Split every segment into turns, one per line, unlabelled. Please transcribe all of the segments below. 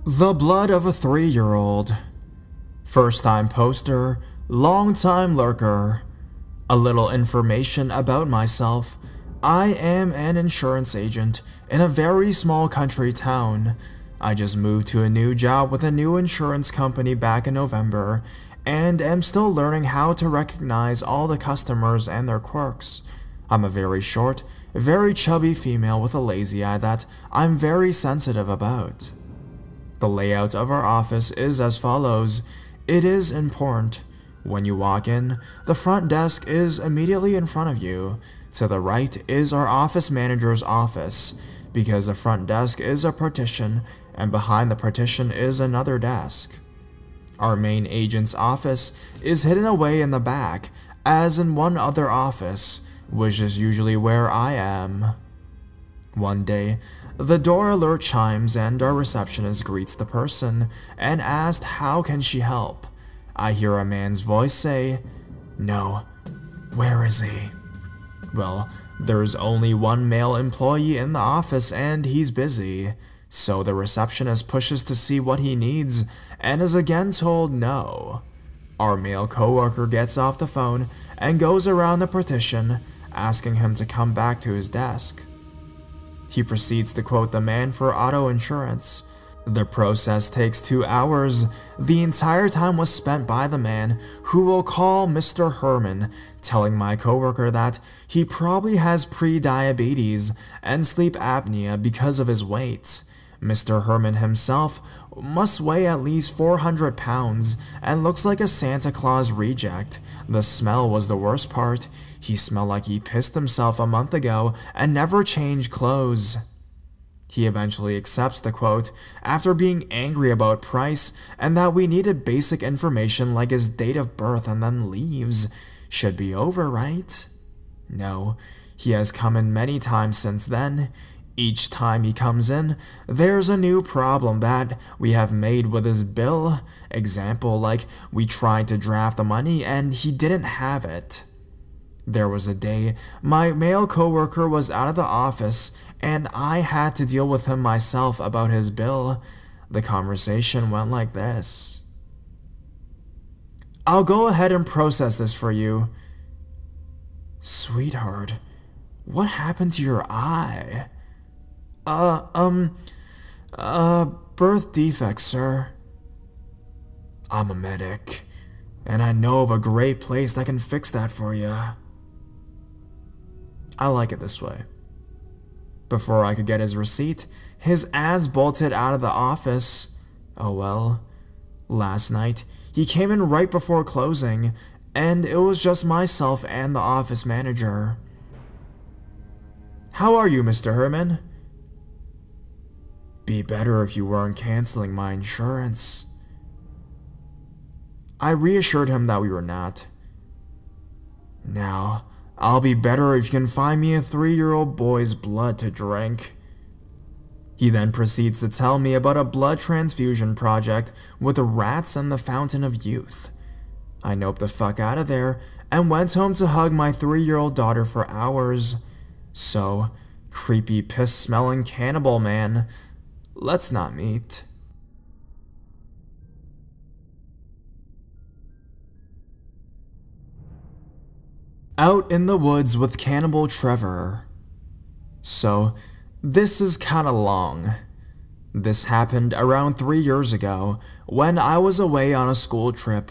The blood of a 3-year-old. First-time poster, long-time lurker. A little information about myself. I am an insurance agent in a very small country town. I just moved to a new job with a new insurance company back in November, and am still learning how to recognize all the customers and their quirks. I'm a very short, very chubby female with a lazy eye that I'm very sensitive about. The layout of our office is as follows. It is important. When you walk in, the front desk is immediately in front of you. To the right is our office manager's office, because the front desk is a partition, and behind the partition is another desk. Our main agent's office is hidden away in the back, as in one other office, which is usually where I am. One day, the door alert chimes and our receptionist greets the person and asks how can she help. I hear a man's voice say, "No, where is he?" Well, there's only one male employee in the office and he's busy, so the receptionist pushes to see what he needs and is again told no. Our male coworker gets off the phone and goes around the partition, asking him to come back to his desk. He proceeds to quote the man for auto insurance. The process takes 2 hours. The entire time was spent by the man, who will call Mr. Herman, telling my coworker that he probably has pre-diabetes and sleep apnea because of his weight. Mr. Herman himself must weigh at least 400 pounds and looks like a Santa Claus reject. The smell was the worst part. He smelled like he pissed himself a month ago and never changed clothes. He eventually accepts the quote after being angry about price and that we needed basic information like his date of birth, and then leaves. Should be over, right? No, he has come in many times since then. Each time he comes in, there's a new problem that we have made with his bill. Example, like we tried to draft the money and he didn't have it. There was a day my male coworker was out of the office and I had to deal with him myself about his bill. The conversation went like this. "I'll go ahead and process this for you." "Sweetheart, what happened to your eye?" Birth defect, sir." "I'm a medic, and I know of a great place that can fix that for you." I like it this way. Before I could get his receipt, his ass bolted out of the office. Oh well. Last night, he came in right before closing, and it was just myself and the office manager. "How are you, Mr. Herman?" "Be better if you weren't canceling my insurance." I reassured him that we were not. "Now, I'll be better if you can find me a 3-year-old boy's blood to drink." He then proceeds to tell me about a blood transfusion project with rats and the Fountain of Youth. I noped the fuck out of there and went home to hug my 3-year-old daughter for hours. So, creepy piss-smelling cannibal man, let's not meet. Out in the woods with Cannibal Trevor. So, this is kinda long. This happened around 3 years ago when I was away on a school trip.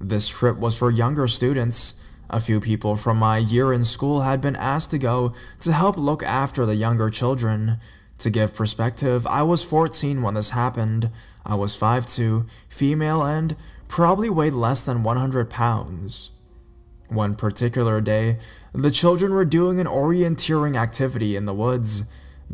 This trip was for younger students. A few people from my year in school had been asked to go to help look after the younger children. To give perspective, I was 14 when this happened. I was 5'2", female, and probably weighed less than 100 pounds. One particular day, the children were doing an orienteering activity in the woods,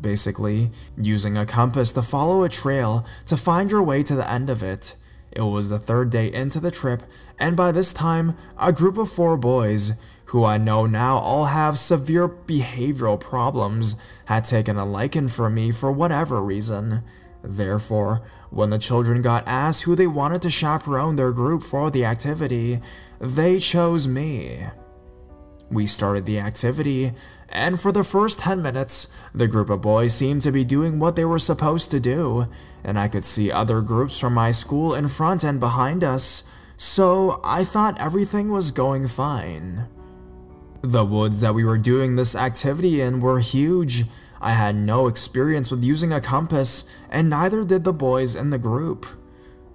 basically using a compass to follow a trail to find your way to the end of it. It was the 3rd day into the trip, and by this time, a group of 4 boys, who I know now all have severe behavioral problems, had taken a liking for me for whatever reason. Therefore, when the children got asked who they wanted to chaperone their group for the activity, they chose me. We started the activity, and for the first 10 minutes, the group of boys seemed to be doing what they were supposed to do, and I could see other groups from my school in front and behind us, so I thought everything was going fine. The woods that we were doing this activity in were huge. I had no experience with using a compass, and neither did the boys in the group.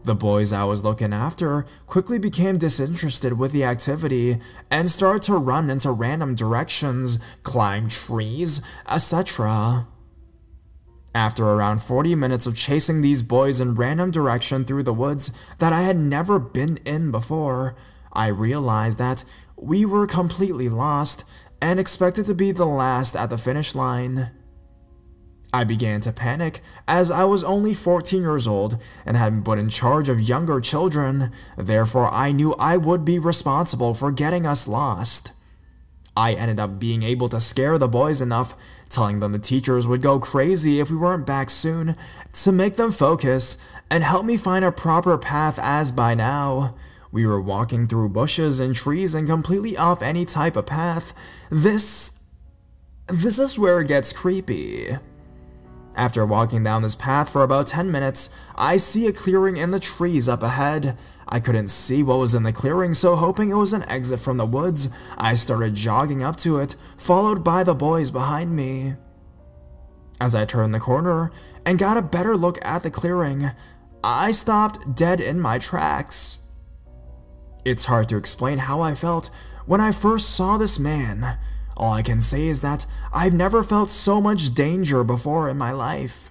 The boys I was looking after quickly became disinterested with the activity and started to run into random directions, climb trees, etc. After around 40 minutes of chasing these boys in random direction through the woods that I had never been in before, I realized that we were completely lost and expected to be the last at the finish line. I began to panic as I was only 14 years old and had been put in charge of younger children, therefore I knew I would be responsible for getting us lost. I ended up being able to scare the boys enough, telling them the teachers would go crazy if we weren't back soon, to make them focus and help me find a proper path, as by now we were walking through bushes and trees and completely off any type of path. This is where it gets creepy. After walking down this path for about 10 minutes, I see a clearing in the trees up ahead. I couldn't see what was in the clearing, so hoping it was an exit from the woods, I started jogging up to it, followed by the boys behind me. As I turned the corner and got a better look at the clearing, I stopped dead in my tracks. It's hard to explain how I felt when I first saw this man. All I can say is that I've never felt so much danger before in my life.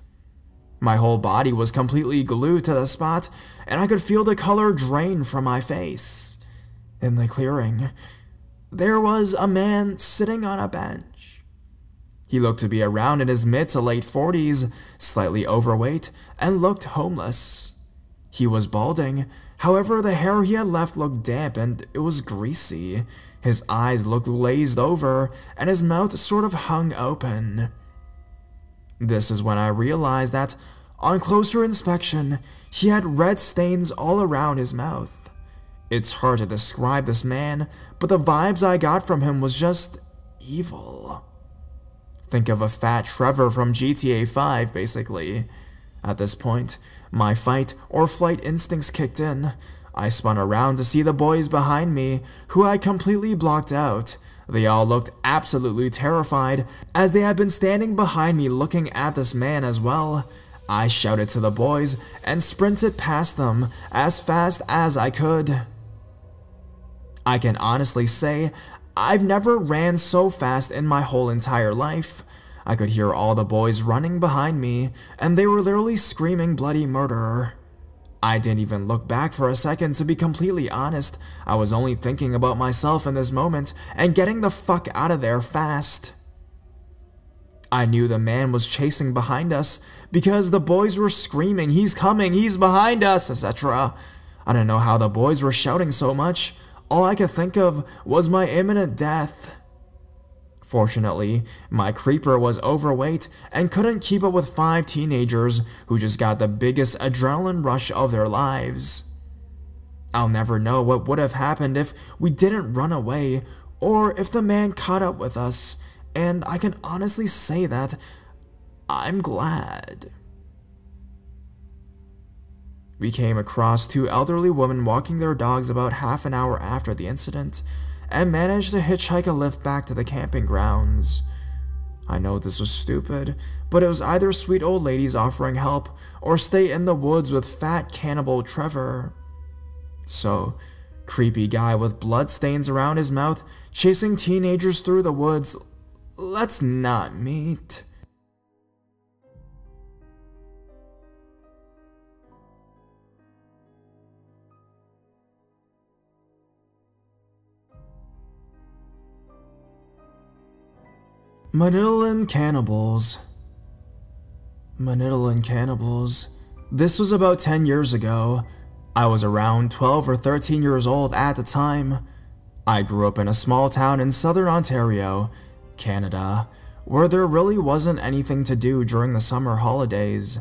My whole body was completely glued to the spot, and I could feel the color drain from my face. In the clearing, there was a man sitting on a bench. He looked to be around in his mid to late 40s, slightly overweight, and looked homeless. He was balding, however the hair he had left looked damp and it was greasy. His eyes looked glazed over, and his mouth sort of hung open. This is when I realized that, on closer inspection, he had red stains all around his mouth. It's hard to describe this man, but the vibes I got from him was just evil. Think of a fat Trevor from GTA 5, basically. At this point, my fight or flight instincts kicked in. I spun around to see the boys behind me, who I completely blocked out. They all looked absolutely terrified, as they had been standing behind me looking at this man as well. I shouted to the boys and sprinted past them as fast as I could. I can honestly say I've never ran so fast in my whole entire life. I could hear all the boys running behind me, and they were literally screaming bloody murder. I didn't even look back for a second, to be completely honest. I was only thinking about myself in this moment and getting the fuck out of there fast. I knew the man was chasing behind us because the boys were screaming, "He's coming, he's behind us," etc. I don't know how the boys were shouting so much. All I could think of was my imminent death. Fortunately, my creeper was overweight and couldn't keep up with 5 teenagers who just got the biggest adrenaline rush of their lives. I'll never know what would have happened if we didn't run away, or if the man caught up with us, and I can honestly say that I'm glad. We came across 2 elderly women walking their dogs about half an hour after the incident, and managed to hitchhike a lift back to the camping grounds. I know this was stupid, but it was either sweet old ladies offering help or stay in the woods with fat cannibal Trevor. So, creepy guy with blood stains around his mouth chasing teenagers through the woods, let's not meet. Manila Cannibals. Manila Cannibals. This was about 10 years ago. I was around 12 or 13 years old at the time. I grew up in a small town in southern Ontario, Canada, where there really wasn't anything to do during the summer holidays.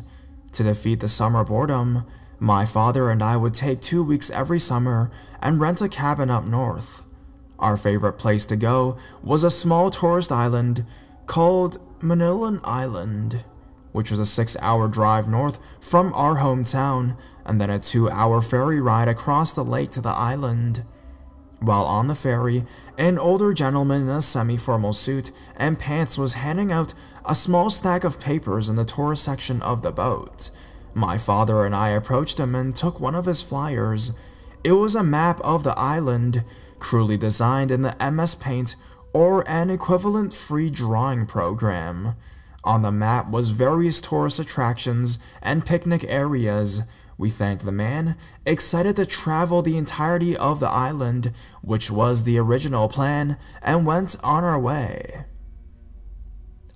To defeat the summer boredom, my father and I would take 2 weeks every summer and rent a cabin up north. Our favorite place to go was a small tourist island called Manila Island, which was a 6-hour drive north from our hometown, and then a 2-hour ferry ride across the lake to the island. While on the ferry, an older gentleman in a semi-formal suit and pants was handing out a small stack of papers in the tourist section of the boat. My father and I approached him and took one of his flyers. It was a map of the island, crudely designed in the MS Paint or an equivalent free drawing program. On the map was various tourist attractions and picnic areas. We thanked the man, excited to travel the entirety of the island, which was the original plan, and went on our way.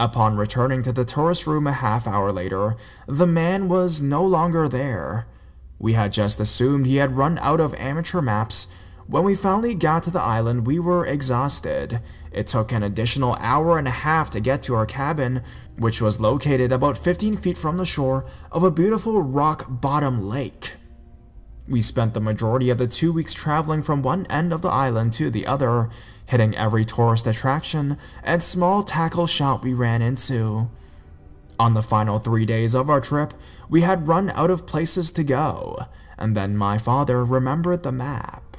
Upon returning to the tourist room a half-hour later, the man was no longer there. We had just assumed he had run out of amateur maps. When we finally got to the island, we were exhausted. It took an additional hour and a half to get to our cabin, which was located about 15 feet from the shore of a beautiful rock-bottom lake. We spent the majority of the 2 weeks traveling from one end of the island to the other, hitting every tourist attraction and small tackle shop we ran into. On the final 3 days of our trip, we had run out of places to go, and then my father remembered the map.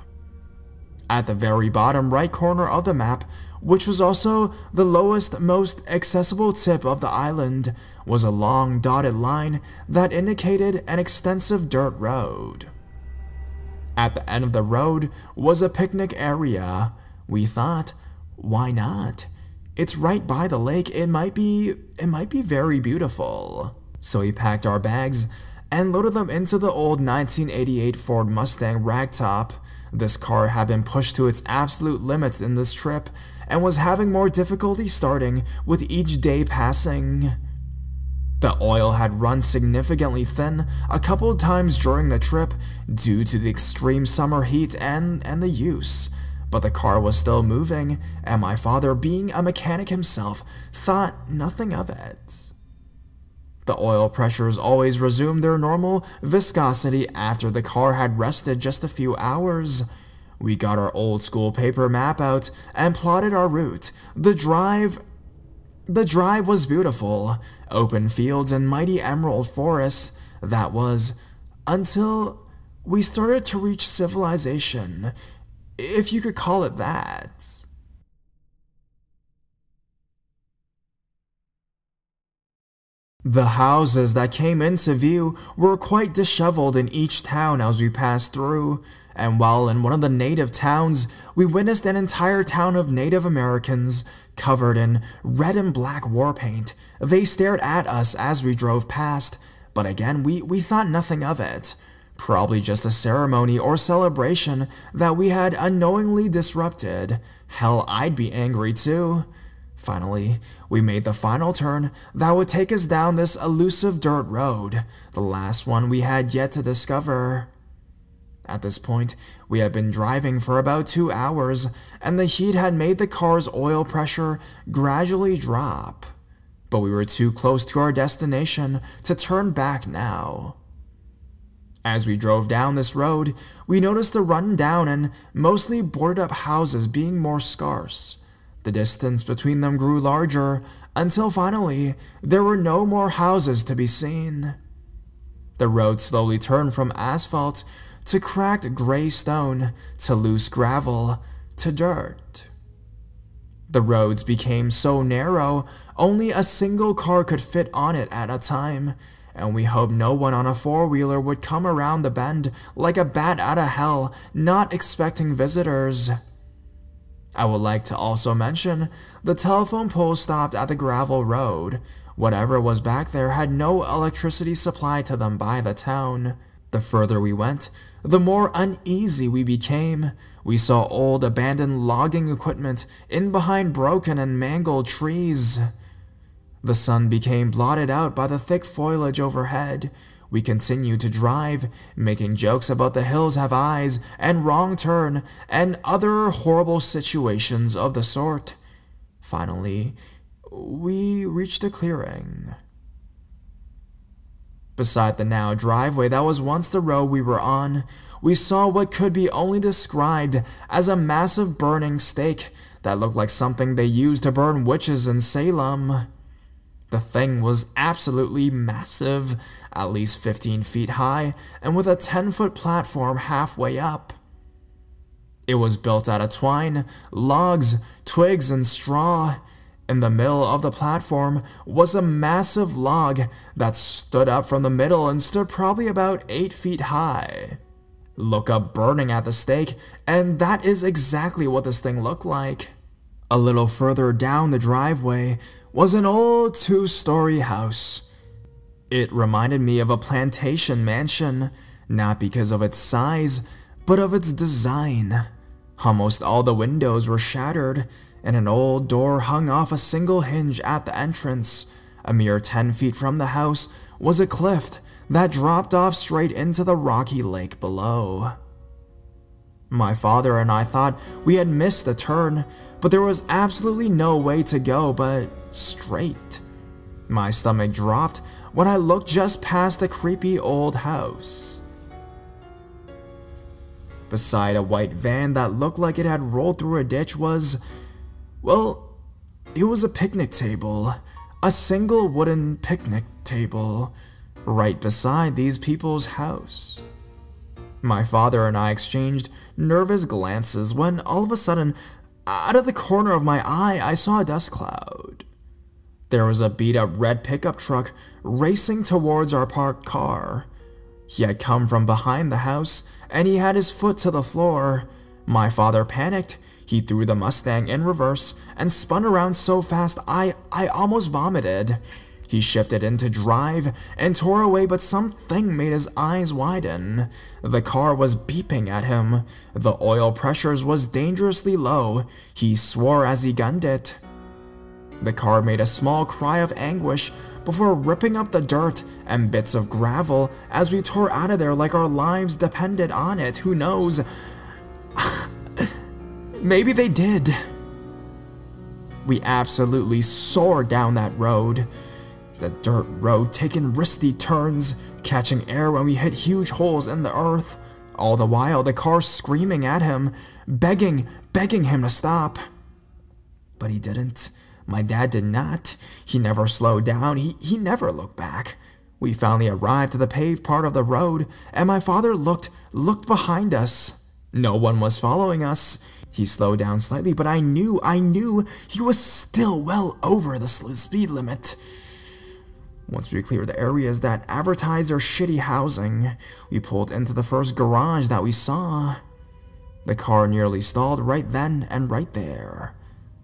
At the very bottom right corner of the map, which was also the lowest, most accessible tip of the island, was a long dotted line that indicated an extensive dirt road. At the end of the road was a picnic area. We thought, why not? It's right by the lake, it might be very beautiful. So we packed our bags and loaded them into the old 1988 Ford Mustang ragtop. This car had been pushed to its absolute limits in this trip and was having more difficulty starting with each day passing. The oil had run significantly thin a couple of times during the trip due to the extreme summer heat and the use, but the car was still moving, and my father, being a mechanic himself, thought nothing of it. The oil pressures always resumed their normal viscosity after the car had rested just a few hours. We got our old school paper map out and plotted our route. The drive was beautiful. Open fields and mighty emerald forests, that was, until we started to reach civilization, if you could call it that. The houses that came into view were quite disheveled in each town as we passed through, and while in one of the native towns, we witnessed an entire town of Native Americans covered in red and black war paint. They stared at us as we drove past, but again, we thought nothing of it. Probably just a ceremony or celebration that we had unknowingly disrupted. Hell, I'd be angry too. Finally, we made the final turn that would take us down this elusive dirt road, the last one we had yet to discover. At this point, we had been driving for about 2 hours, and the heat had made the car's oil pressure gradually drop. But we were too close to our destination to turn back now. As we drove down this road, we noticed the run-down and mostly boarded-up houses being more scarce. The distance between them grew larger, until finally, there were no more houses to be seen. The road slowly turned from asphalt to cracked gray stone, to loose gravel, to dirt. The roads became so narrow, only a single car could fit on it at a time, and we hoped no one on a four-wheeler would come around the bend like a bat out of hell, not expecting visitors. I would like to also mention, the telephone poles stopped at the gravel road. Whatever was back there had no electricity supplied to them by the town. The further we went, the more uneasy we became. We saw old abandoned logging equipment in behind broken and mangled trees. The sun became blotted out by the thick foliage overhead. We continued to drive, making jokes about the hills have eyes and wrong turn and other horrible situations of the sort. Finally, we reached a clearing. Beside the now driveway that was once the road we were on, we saw what could be only described as a massive burning stake that looked like something they used to burn witches in Salem. The thing was absolutely massive, at least 15 feet high, and with a 10-foot platform halfway up. It was built out of twine, logs, twigs, and straw. In the middle of the platform was a massive log that stood up from the middle and stood probably about 8 feet high. Look up burning at the stake, and that is exactly what this thing looked like. A little further down the driveway was an old 2-story house. It reminded me of a plantation mansion, not because of its size, but of its design. Almost all the windows were shattered, and an old door hung off a single hinge at the entrance. A mere 10 feet from the house was a cliff that dropped off straight into the rocky lake below. My father and I thought we had missed a turn, but there was absolutely no way to go but straight. My stomach dropped when I looked just past the creepy old house. Beside a white van that looked like it had rolled through a ditch was, well, it was a picnic table. A single wooden picnic table, right beside these people's house. My father and I exchanged nervous glances when all of a sudden, out of the corner of my eye, I saw a dust cloud. There was a beat-up red pickup truck racing towards our parked car. He had come from behind the house, and he had his foot to the floor. My father panicked. He threw the Mustang in reverse and spun around so fast I almost vomited. He shifted into drive and tore away, but something made his eyes widen. The car was beeping at him. The oil pressures was dangerously low. He swore as he gunned it. The car made a small cry of anguish before ripping up the dirt and bits of gravel as we tore out of there like our lives depended on it. Who knows? Maybe they did. We absolutely soared down that road. The dirt road taking risky turns, catching air when we hit huge holes in the earth. All the while, the car screaming at him, begging him to stop. But he didn't. My dad did not. He never slowed down. He never looked back. We finally arrived to the paved part of the road, and my father looked behind us. No one was following us. He slowed down slightly, but I knew he was still well over the speed limit. Once we cleared the areas that advertised their shitty housing, we pulled into the first garage that we saw. The car nearly stalled right then and right there.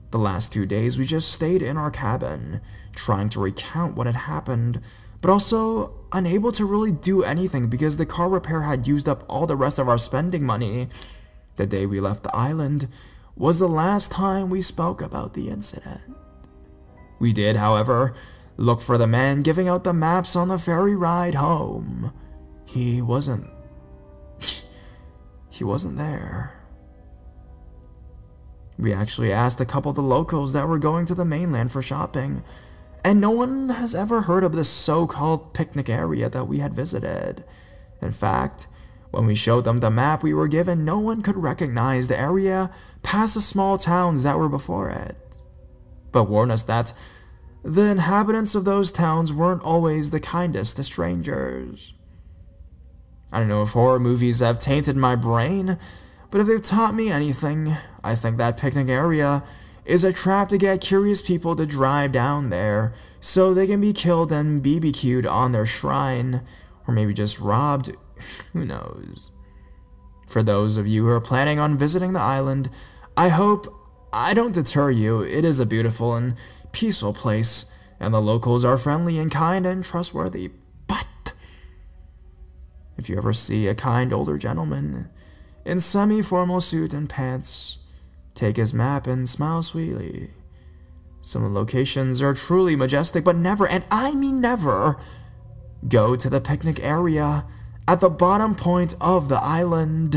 The last 2 days we just stayed in our cabin, trying to recount what had happened, but also unable to really do anything because the car repair had used up all the rest of our spending money. The day we left the island was the last time we spoke about the incident. We did, however, look for the man giving out the maps on the ferry ride home. He wasn't there. We actually asked a couple of the locals that were going to the mainland for shopping, and no one has ever heard of this so-called picnic area that we had visited. In fact, when we showed them the map we were given, no one could recognize the area past the small towns that were before it. But warned us that the inhabitants of those towns weren't always the kindest to strangers. I don't know if horror movies have tainted my brain, but if they've taught me anything, I think that picnic area is a trap to get curious people to drive down there so they can be killed and BBQ'd on their shrine, or maybe just robbed. Who knows? For those of you who are planning on visiting the island, I hope I don't deter you. It is a beautiful and peaceful place, and the locals are friendly and kind and trustworthy. But if you ever see a kind older gentleman in semi-formal suit and pants, take his map and smile sweetly. Some of the locations are truly majestic, but never, and I mean never, go to the picnic area at the bottom point of the island.